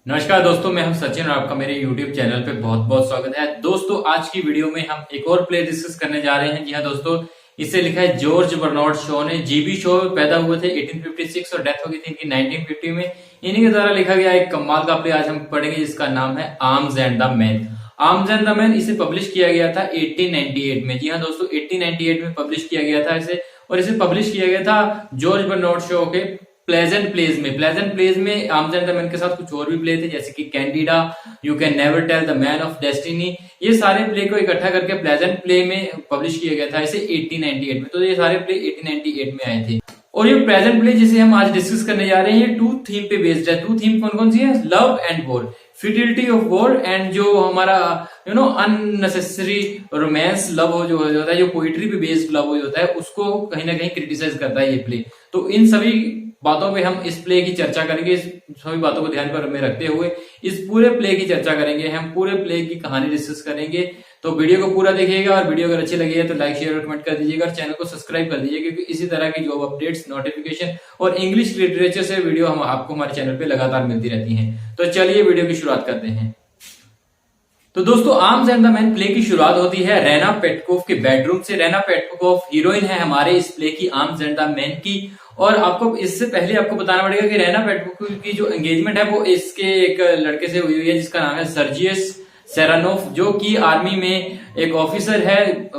नमस्कार दोस्तों, मैं हूं सचिन और आपका मेरे YouTube चैनल पे बहुत बहुत स्वागत है। दोस्तों, आज की वीडियो में हम एक और प्ले डिस्कस करने जा रहे हैं। जी हाँ दोस्तों, इसे लिखा है जॉर्ज बर्नार्ड शॉ ने। जीबी शॉ पैदा हुए थे 1856 और डेथ हो गई थी इनकी 1950 में। इन्हीं के द्वारा लिखा गया एक कमाल का प्ले आज हम पढ़ेंगे, जिसका नाम है arms and the man. Arms and the man इसे पब्लिश किया गया था 1898 में। जी हाँ दोस्तों, 1898 में पब्लिश किया गया था इसे, और इसे पब्लिश किया गया था जॉर्ज बर्नार्ड शॉ के प्लेजेंट प्लेस में आर्म्स एंड द मैन के साथ कुछ और भी प्ले थे, जैसे कि Candida, you can never tell, the man of destiny. ये सारे प्ले को इकट्ठा करके प्लेजेंट प्ले में पब्लिश किया गया था इसे 1898 में। तो ये सारे प्ले 1898 में आए थे। और ये प्रेजेंट प्ले जिसे हम आज डिस्कस करने जा रहे हैं, ये टू थीम पे बेस्ड है। टू थीम कौन कौन सी है? Love and war, futility of war, and जो हमारा अननेसेसरी रोमांस लव हो जो होता है, जो पोइट्री पे बेस्ड लव हो होता है, उसको कहीं ना कहीं क्रिटिसाइज करता है ये प्ले। तो इन सभी बातों पे हम इस प्ले की चर्चा करेंगे। इस सभी बातों को ध्यान पर में रखते हुए इस पूरे प्ले की चर्चा करेंगे। हम पूरे प्ले की कहानी डिस्कस करेंगे। तो वीडियो को पूरा देखिएगा, और वीडियो अगर अच्छी लगी है तो लाइक शेयर और कमेंट कर दीजिएगा, और चैनल को सब्सक्राइब कर दीजिएगा, क्योंकि इसी तरह की जॉब अपडेट्स, नोटिफिकेशन और इंग्लिश लिटरेचर से वीडियो हम आपको हमारे चैनल पे लगातार मिलती रहती हैं। तो चलिए वीडियो की शुरुआत करते हैं। तो दोस्तों, arms and the man play की शुरुआत होती है रैना पेटकोफ के बेडरूम से। रैना पेटकोफ हीरोइन है हमारे इस प्ले की, आर्म्स एंड द मैन की। और आपको इससे पहले आपको बताना पड़ेगा कि रैना पेटकोफ की जो एंगेजमेंट है वो इसके एक लड़के से हुई है, जिसका नाम है सर्जियस सेरानोफ, जो कि आर्मी में एक ऑफिसर है।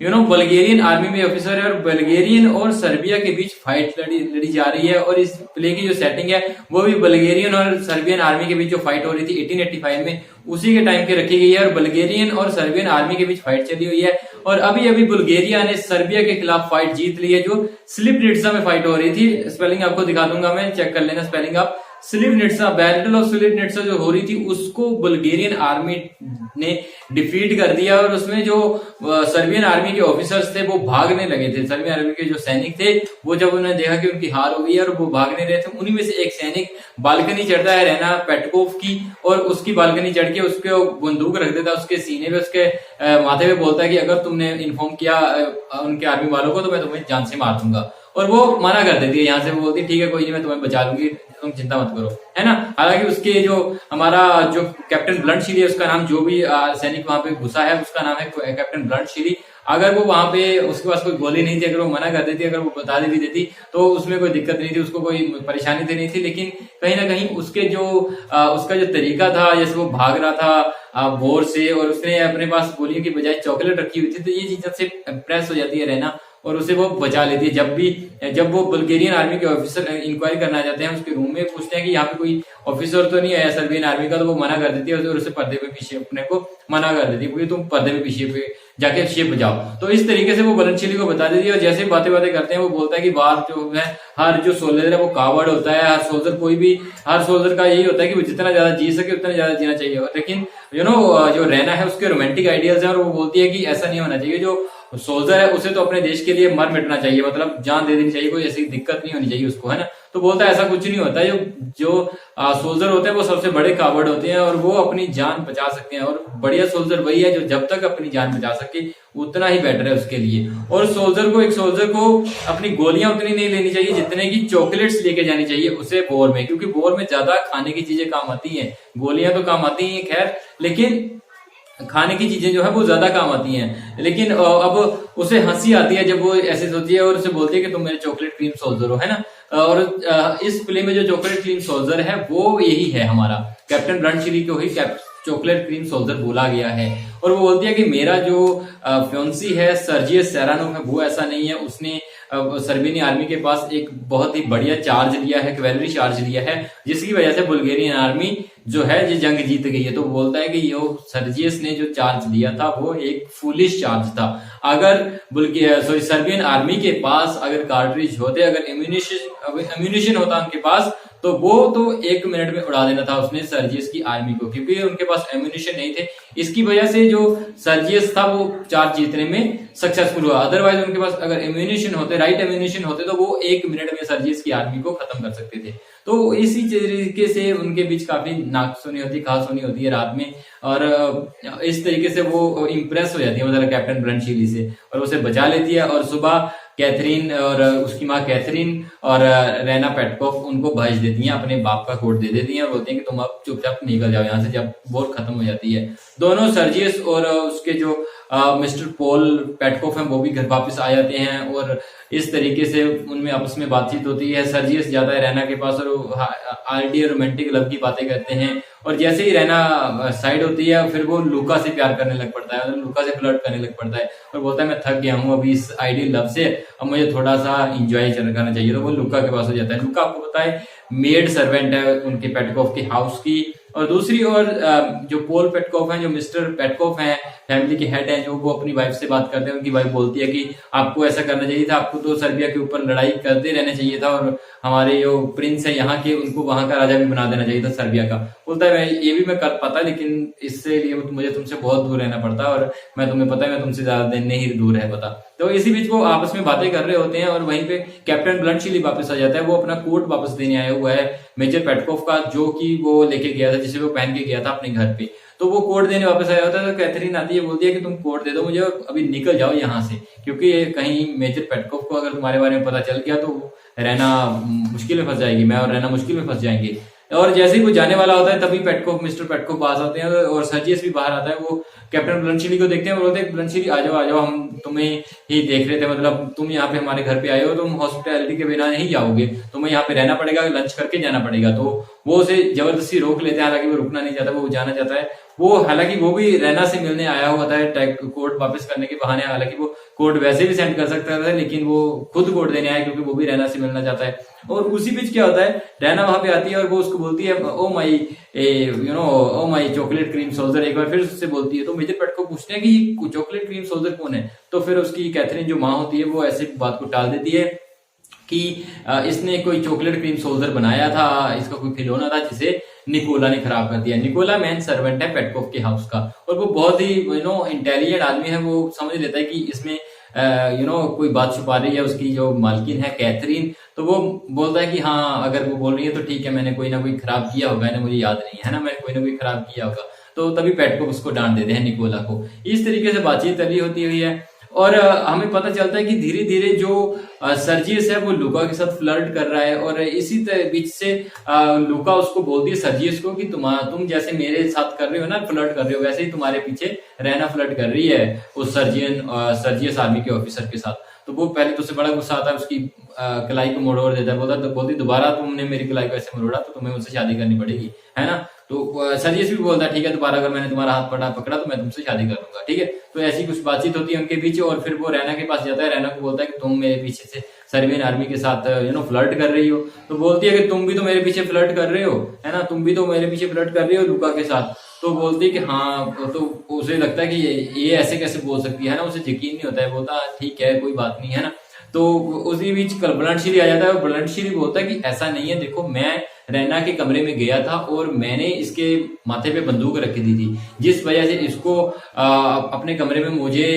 बल्गेरियन आर्मी में ऑफिसर है, और बल्गेरियन और सर्बिया के बीच फाइट लड़ी जा रही है। और इस प्ले की जो सेटिंग है वो भी बल्गेरियन और सर्बियन आर्मी के बीच जो फाइट हो रही थी 1885 में, उसी के टाइम की रखी गई है। और बल्गेरियन और सर्बियन आर्मी के बीच फाइट चली हुई है, और अभी अभी बुल्गारिया ने सर्बिया के खिलाफ फाइट जीत ली है, जो स्लिपनिट्सा में फाइट हो रही थी। स्पेलिंग आपको दिखा दूंगा मैं, चेक कर लेना स्पेलिंग आप। स्लिपनिट्सा, बैटल ऑफ स्लिपनिट्सा जो हो रही थी, उसको बुल्गारियन आर्मी ने डिफीट कर दिया। और उसमें जो सर्बियन आर्मी के ऑफिसर्स थे वो भागने लगे थे। सर्बियन आर्मी के जो सैनिक थे वो जब उन्होंने देखा कि उनकी हार हो गई है और वो भागने रहे थे, उन्हीं में से एक सैनिक बालकनी चढ़ता है रैना पेटकोफ की, और उसकी बालकनी चढ़ के उसके बंदूक रख देता है उसके सीने पे, उसके माथे पे, बोलता है कि अगर तुमने इन्फॉर्म किया उनके आर्मी वालों को तो मैं तुम्हें जान से मार दूंगा। और वो मना कर देती है यहाँ से, वो बोलती है ठीक है कोई नहीं, मैं तुम्हें बचा लूंगी, तुम चिंता मत करो, है ना। हालांकि उसके जो हमारा जो कैप्टन ब्लंटशीली है, उसका नाम, जो भी सैनिक वहां पे घुसा है उसका नाम है कैप्टन ब्लंटशीली। अगर वो वहां पे उसके पास कोई गोली नहीं थी, अगर वो मना कर देती, अगर वो बता देती तो उसमें कोई दिक्कत नहीं थी, उसको कोई परेशानी तो नहीं थी। लेकिन कहीं ना कहीं उसके जो उसका जो तरीका था, जैसे वो भाग रहा था वॉर से, और उसने अपने पास गोलियों की बजाय चॉकलेट रखी हुई थी, तो ये चीज से इम्प्रेस हो जाती है रहना, और उसे वो बचा लेती है। जब वो बुल्गारियन आर्मी के ऑफिसर इंक्वायरी करना जाते हैं उसके रूम में, पूछते हैं कि यहाँ पे कोई ऑफिसर तो नहीं आया सर्बियन आर्मी का, तो वो मना कर देती है और उसे पर्दे पे पीछे अपने को मना कर देती है, क्योंकि तुम पर्दे पे पीछे पे जाके शिप बजाओ। तो इस तरीके से वो बलनशीली को बता देती है। और जैसे बातें करते हैं वो बोलता है कि बाहर जो है हर जो सोल्जर है वो कावर्ड होता है। हर सोल्जर का यही होता है कि वो जितना ज्यादा जी सके उतना ज्यादा जीना चाहिए। लेकिन जो रहना है उसके रोमांटिक आइडियाज है, और वो बोलती है कि ऐसा नहीं होना चाहिए, जो सोल्जर है उसे तो अपने देश के लिए मर मिटना चाहिए, मतलब जान दे देनी चाहिए, कोई ऐसी दिक्कत नहीं होनी चाहिए उसको, है ना। तो बोलता है ऐसा कुछ नहीं होता है, जो सोल्जर होते हैं वो सबसे बड़े कावर्ड होते हैं, और वो अपनी जान बचा सकते हैं। और बढ़िया सोल्जर वही है जो जब तक अपनी जान बचा सके उतना ही बेटर है उसके लिए। और एक सोल्जर को अपनी गोलियां उतनी नहीं लेनी चाहिए जितने की चॉकलेट्स लेके जानी चाहिए उसे वॉर में, क्योंकि वॉर में ज्यादा खाने की चीजें काम आती हैं। गोलियां तो काम आती हैं खैर, लेकिन खाने की चीजें जो है वो ज्यादा काम आती हैं। लेकिन अब उसे हंसी आती है जब वो ऐसे सोचती है, और उसे बोलती है कि तुम मेरे चॉकलेट क्रीम सोल्जर हो, है ना। और इस प्ले में जो चॉकलेट क्रीम सोल्जर है वो यही है हमारा कैप्टन ब्लंटशीली को ही चॉकलेट क्रीम सोल्जर बोला गया है। और वो बोलती है कि मेरा जो फ्योंसी है सर्जियस सेरानोफ है वो ऐसा नहीं है, उसने सर्बियन आर्मी के पास एक बहुत ही बढ़िया चार्ज लिया है, कैवेलरी चार्ज लिया है, जिसकी वजह से बुल्गारियन आर्मी जो है ये जंग जीत गई है। तो बोलता है कि ये सर्जियस ने जो चार्ज लिया था वो एक फुलिश चार्ज था। अगर सर्बियन आर्मी के पास अगर कार्ट्रिज होते, अगर एम्यूनिशन होता उनके पास, तो वो तो 1 मिनट में उड़ा देना था उसने सर्जियस की आर्मी को, क्योंकि उनके पास एम्यूनिशन नहीं थे। इसकी वजह से जो सर्जियस था वो चार्ज जीतने में सक्सेसफुल हुआ। अदरवाइज उनके पास अगर एम्यूनिशन होते, राइट एम्यूनिशन होते, तो वो 1 मिनट में सर्जियस की आर्मी को खत्म कर सकते थे। तो इसी तरीके से उनके बीच काफी नाकसुनी होती, खासुनी होती है रात में, और इस तरीके से वो इम्प्रेस हो जाती है मतलब कैप्टन ब्लंटशीली से, और उसे बचा लेती है। और सुबह कैथरीन और उसकी माँ कैथरीन और रेना पेटकोफ उनको भेज देती हैं, अपने बाप का कोड दे देती हैं और बोलती हैं कि तुम अब चुपचाप निकल जाओ यहाँ से जब वॉर खत्म हो जाती है। दोनों सर्जियस और उसके जो मिस्टर पॉल पेटकोफ हैं वो भी घर वापस आ जाते हैं और इस तरीके से उनमें आपस में बातचीत होती है। सर्जियस जाता है रैना के पास और आइडियल रोमांटिक लव की बातें करते हैं और जैसे ही रैना साइड होती है फिर वो लूका से प्यार करने लग पड़ता है, लूका से फ्लर्ट करने लग पड़ता है और बोलता है मैं थक गया हूँ अभी इस आइडियल लव से, अब मुझे थोड़ा सा इंजॉय करना चाहिए। तो वो लूका के पास हो जाता है। लूका आपको पता है मेड सर्वेंट है उनके पेटकोफ के हाउस की। और दूसरी ओर जो पॉल पेटकोफ हैं, जो मिस्टर पेटकोफ हैं, फैमिली के हेड हैं, जो वो अपनी वाइफ से बात करते हैं। उनकी वाइफ बोलती है कि आपको ऐसा करना चाहिए था, आपको तो सर्बिया के ऊपर लड़ाई करते रहना चाहिए था और हमारे जो प्रिंस है यहाँ के उनको वहां का राजा भी बना देना चाहिए था सर्बिया का। बोलता है ये भी मैं कर पाता लेकिन इससे लिए मुझे तुमसे बहुत दूर रहना पड़ता और मैं तुम्हें पता है मैं तुमसे ज्यादा दिन नहीं दूर है पता। तो इसी बीच वो आपस में बातें कर रहे होते हैं और वहीं पे कैप्टन ब्लंटशीली वापस आ जाता है। वो अपना कोट वापस देने आया हुआ है मेजर पेटकोफ का, जो कि वो लेके गया था, जिसे वो पहन के गया था अपने घर पे। तो वो कोट देने वापस आया होता है। तो कैथरीन आती है, बोलती है कि तुम कोट दे दो मुझे, अभी निकल जाओ यहाँ से, क्योंकि कहीं मेजर पेटकोफ को अगर तुम्हारे बारे में पता चल गया तो रहना मुश्किल में फंस जाएगी, मैं और रहना मुश्किल में फंस जाएंगे। और जैसे ही वो जाने वाला होता है तभी पेटकोफ मिस्टर पेटकोफ पास आते हैं और सर्जियस भी बाहर आता है। वो कैप्टन ब्लंटशीली को देखते हैं, बोलते हैं ब्लंटशीली आ जाओ, हम तुम्हें ही देख रहे थे, मतलब तुम यहाँ पे हमारे घर पे आए हो, तुम हॉस्पिटैलिटी के बिना नहीं जाओगे, तुम्हें यहाँ पे रहना पड़ेगा, लंच करके जाना पड़ेगा। तो वो उसे जबरदस्ती रोक लेते हैं, हालांकि वो रुकना नहीं चाहता, वो जाना चाहता है। वो हालांकि वो भी रैना से मिलने आया हुआ था कोड वापस करने के बहाने, हालांकि वो कोड वैसे भी सेंड कर सकता था लेकिन वो खुद कोड देने आया क्योंकि वो भी रैना से मिलना चाहता है। और उसी बीच क्या होता है, रैना वहां पे आती है और वो उसको बोलती है ओ माई ओ माई चॉकलेट क्रीम सोल्जर, एक बार फिर उससे बोलती है। तो मेजर पेट को पूछते हैं कि चॉकलेट क्रीम सोल्जर कौन है। तो फिर उसकी कैथरीन जो माँ होती है वो ऐसे बात को टाल देती है कि इसने कोई चॉकलेट क्रीम सोल्जर बनाया था, इसका कोई खिलौना था जिसे निकोला ने खराब कर दिया। निकोला मैन सर्वेंट है पेटकोफ के हाउस का और वो बहुत ही इंटेलिजेंट आदमी है। वो समझ लेता है कि इसमें कोई बात छुपा रही है उसकी जो मालकिन है कैथरीन। तो वो बोलता है कि हाँ अगर वो बोल रही है तो ठीक है, मैंने कोई ना कोई खराब किया होगा, इन्हें मुझे याद नहीं है ना, मैंने कोई ना कोई खराब किया होगा। तो तभी पेटकोफ उसको डांट देते हैं निकोला को। इस तरीके से बातचीत चली होती हुई है और हमें पता चलता है कि धीरे धीरे जो सर्जियस है वो लूका के साथ फ्लर्ट कर रहा है और इसी बीच से लूका उसको बोलती है सर्जियस को कि तुम जैसे मेरे साथ कर रहे हो ना, फ्लर्ट कर रहे हो, वैसे ही तुम्हारे पीछे रहना फ्लर्ट कर रही है उस सर्जियस आर्मी के ऑफिसर के साथ। तो वो पहले तो उससे बड़ा गुस्सा आता है, उसकी कलाई को मरोड़ देता है, बोलती दोबारा तुमने मेरी कलाई को ऐसे मरोड़ा तो तुम्हें मुझसे शादी करनी पड़ेगी, है ना। तो सर्जियस भी बोलता है ठीक है, दोबारा अगर मैंने तुम्हारा हाथ पकड़ा तो मैं तुमसे शादी कर लूंगा, ठीक है। तो ऐसी कुछ बातचीत होती है उनके पीछे और फिर वो रैना के पास जाता है। रैना को बोलता है कि तुम मेरे पीछे से सर्बियन आर्मी के साथ फ्लर्ट कर रही हो। तो बोलती है कि तुम भी तो मेरे पीछे फ्लर्ट कर रहे हो, है ना, तुम भी तो मेरे पीछे फ्लर्ट कर रही हो लूका के साथ। तो बोलती है कि हाँ, तो उसे लगता है कि ये ऐसे कैसे बोल सकती है ना, उसे यकीन नहीं होता है, बोलता ठीक है कोई बात नहीं, है ना। तो उसी बीच ब्लंटशीली आ जाता है और ब्लंटशीली बोलता है कि ऐसा नहीं है, देखो मैं रैना के कमरे में गया था और मैंने इसके माथे पे बंदूक रखी दी थी, जिस वजह से इसको अपने कमरे में मुझे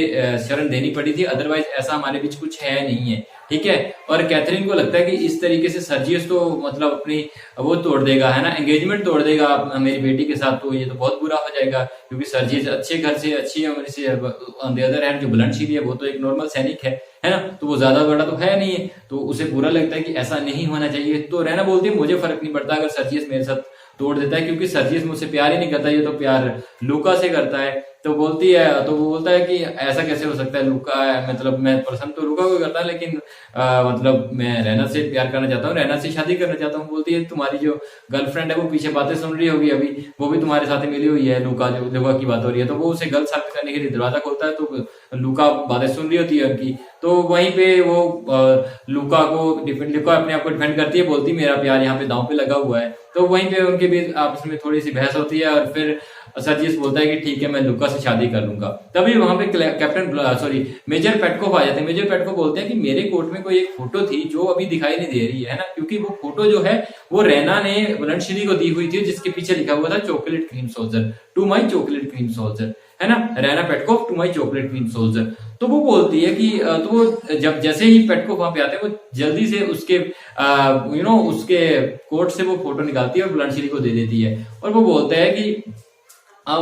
शरण देनी पड़ी थी, अदरवाइज ऐसा हमारे बीच कुछ है नहीं है, ठीक है। और कैथरीन को लगता है कि इस तरीके से सर्जियस तो मतलब अपनी वो तोड़ देगा, है ना, एंगेजमेंट तोड़ देगा मेरी बेटी के साथ, तो ये तो बहुत बुरा हो जाएगा क्योंकि सर्जियस अच्छे घर से अच्छी उम्र से, ऑन द अदर हैंड जो ब्लंटशीली है वो तो एक नॉर्मल सैनिक है ना, तो वो ज्यादा बड़ा तो है नहीं है। तो उसे बुरा लगता है कि ऐसा नहीं होना चाहिए। तो रैना बोलती है मुझे फर्क नहीं पड़ता अगर सर्जियस मेरे साथ तोड़ देता है, क्योंकि सर्जियस मुझसे प्यार ही नहीं करता, ये तो प्यार लूका से करता है। तो बोलती है, तो वो बोलता है कि ऐसा कैसे हो सकता है, लूका है, मतलब मैं पसंद तो लूका को करता है लेकिन मतलब मैं रैना से प्यार करना चाहता हूँ, रैना से शादी करना चाहता हूँ। बोलती है तुम्हारी जो गर्लफ्रेंड है वो पीछे बातें सुन रही होगी अभी, वो भी तुम्हारे साथ मिली हुई है, लूका की बात हो रही है। तो वो उसे गलत साबित करने के लिए दरवाजा खोलता है, तो लूका बातें सुन रही होती है उनकी। तो वहीं पे वो लूका अपने आप को डिफेंड करती है, बोलती मेरा प्यार यहाँ पे दांव पे लगा हुआ है। तो वहीं पे उनके बीच आपस में थोड़ी सी बहस होती है और फिर सर्जियस बोलता है कि ठीक है मैं लूका से शादी कर लूंगा। तभी वहां पे मेजर पेटकोफ आ जाते हैं। मेजर पेटकोफ बोलते हैं कि मेरे कोर्ट में कोई एक फोटो थी जो अभी दिखाई नहीं दे रही है ना, क्योंकि वो फोटो जो है वो रैना ने ब्लंटशीली को दी हुई थी, जिसके पीछे लिखा हुआ था chocolate cream soldier, to my chocolate cream soldier, है ना, Raina Petkoff to my chocolate cream soldier. तो वो बोलती है कि तो वो जब जैसे ही पेटकोफ वहां पे आते हैं वो जल्दी से उसके उसके कोट से वो फोटो निकालती है और ब्लंटशीली को दे देती है। और वो बोलता है कि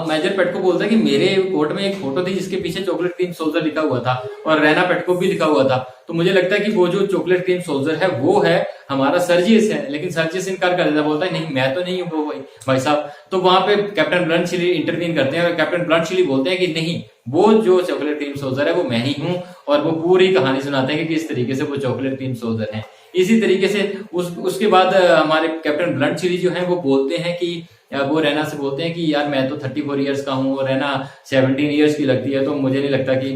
मेजर पेटकोफ बोलता है कि मेरे कोर्ट में एक फोटो थी जिसके पीछे चॉकलेट क्रीम सोल्जर लिखा हुआ था और रैना पेटकोफ भी लिखा हुआ था। तो मुझे लगता है कि वो जो चॉकलेट क्रीम सोल्जर है वो है हमारा सर्जियस है, लेकिन सर्जियस इनकार कर देता, बोलता है नहीं मैं तो नहीं हूँ भाई साहब। तो वहां पे कैप्टन ब्लंट चिली इंटरवीन करते हैं और कैप्टन ब्लंट चिली बोलते हैं कि नहीं, वो जो चॉकलेट क्रीम सोल्जर है वो मैं ही हूँ, और वो पूरी कहानी सुनाते हैं कि किस तरीके से वो चॉकलेट क्रीम सोल्जर है। इसी तरीके से उसके बाद हमारे कैप्टन ब्लंट चिली जो है वो बोलते हैं कि वो रैना से बोलते हैं कि यार मैं तो 34 इयर्स का हूँ और रैना 17 इयर्स की लगती है, तो मुझे नहीं लगता कि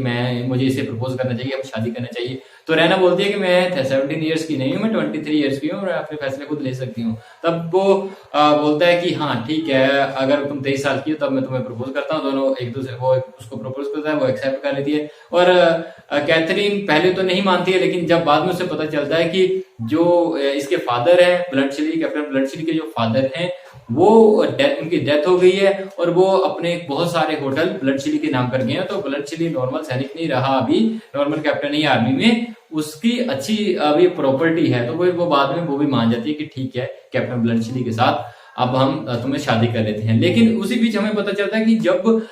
मुझे इसे प्रपोज करना चाहिए, हम शादी करना चाहिए। तो रैना बोलती है कि मैं 17 इयर्स की नहीं हूँ, मैं 23 इयर्स की हूँ और अपने फैसले खुद ले सकती हूँ। तब वो बोलता है कि हाँ ठीक है, अगर तुम 23 साल की हो तब मैं तुम्हें प्रपोज करता हूँ। दोनों एक दूसरे को उसको प्रपोज करता है, वो एक्सेप्ट कर लेती है। और कैथरीन पहले तो नहीं मानती है, लेकिन जब बाद में उसे पता चलता है कि जो इसके फादर है Bluntschli, captain Bluntschli के जो फादर हैं वो उनकी डेथ हो गई है और वो अपने बहुत सारे होटल ब्लड चिली के नाम कर गए हैं। तो ब्लड चिली नॉर्मल सैनिक नहीं रहा, अभी नॉर्मल कैप्टन ही आर्मी में, उसकी अच्छी अभी प्रॉपर्टी है। तो वो बाद में वो भी मान जाती है कि ठीक है कैप्टन ब्लड चिली के साथ अब हम तुम्हें शादी कर लेते हैं। लेकिन उसी बीच हमें पता चलता है कि जब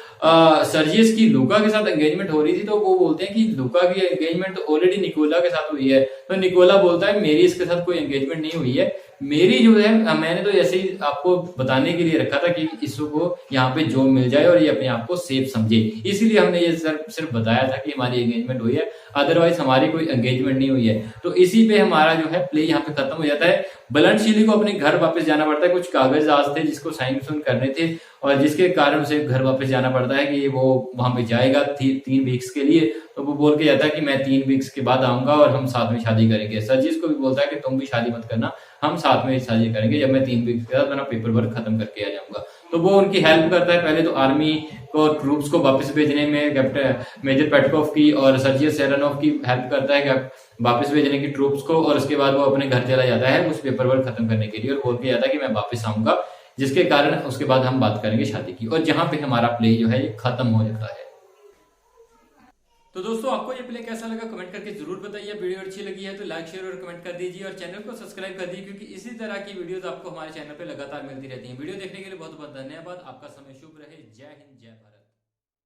सर्जियस की लूका के साथ एंगेजमेंट हो रही थी, तो वो बोलते हैं कि लूका की एंगेजमेंट ऑलरेडी निकोला के साथ हुई है। तो निकोला बोलता है मेरी इसके साथ कोई एंगेजमेंट नहीं हुई है, मेरी जो है मैंने तो ऐसे ही आपको बताने के लिए रखा था कि इसको यहाँ पे जॉब मिल जाए और ये अपने आप को सेफ समझे, इसीलिए हमने ये सिर्फ बताया था कि हमारी एंगेजमेंट हुई है, अदरवाइज हमारी कोई एंगेजमेंट नहीं हुई है। तो इसी पे हमारा जो है प्ले यहाँ पे खत्म हो जाता है। ब्लंट चिली को अपने घर वापस जाना पड़ता है, कुछ कागज आज थे जिसको साइन करने थे और जिसके कारण उसे घर वापस जाना पड़ता है कि वो वहां पे जाएगा 3 वीक्स के लिए। तो वो बोल के जाता है कि मैं 3 वीक्स के बाद आऊंगा और हम साथ में शादी करेंगे। सर्जिस को भी बोलता है कि तुम भी शादी मत करना, हम साथ में शादी करेंगे जब मैं 3 वीक्स के बाद अपना पेपर वर्क खत्म करके आ जाऊंगा। तो वो उनकी हेल्प करता है, पहले तो आर्मी को ट्रूप्स को वापस भेजने में कैप्टन मेजर पेटकोव की और सर्जियस सेरेनोव की हेल्प करता है वापस भेजने की ट्रूप्स को, और उसके बाद वो अपने घर चला जाता है उस पेपर वर्क खत्म करने के लिए और बोल के जाता है कि मैं वापस आऊंगा, जिसके कारण उसके बाद हम बात करेंगे शादी की। और जहां पे हमारा प्ले जो है ये खत्म हो जाता है। तो दोस्तों आपको ये प्ले कैसा लगा कमेंट करके जरूर बताइए। वीडियो अच्छी लगी है तो लाइक शेयर और कमेंट कर दीजिए और चैनल को सब्सक्राइब कर दीजिए, क्योंकि इसी तरह की वीडियोस आपको हमारे चैनल पे लगातार मिलती रहती हैं। वीडियो देखने के लिए बहुत बहुत धन्यवाद। आपका समय शुभ रहे। जय हिंद, जय भारत।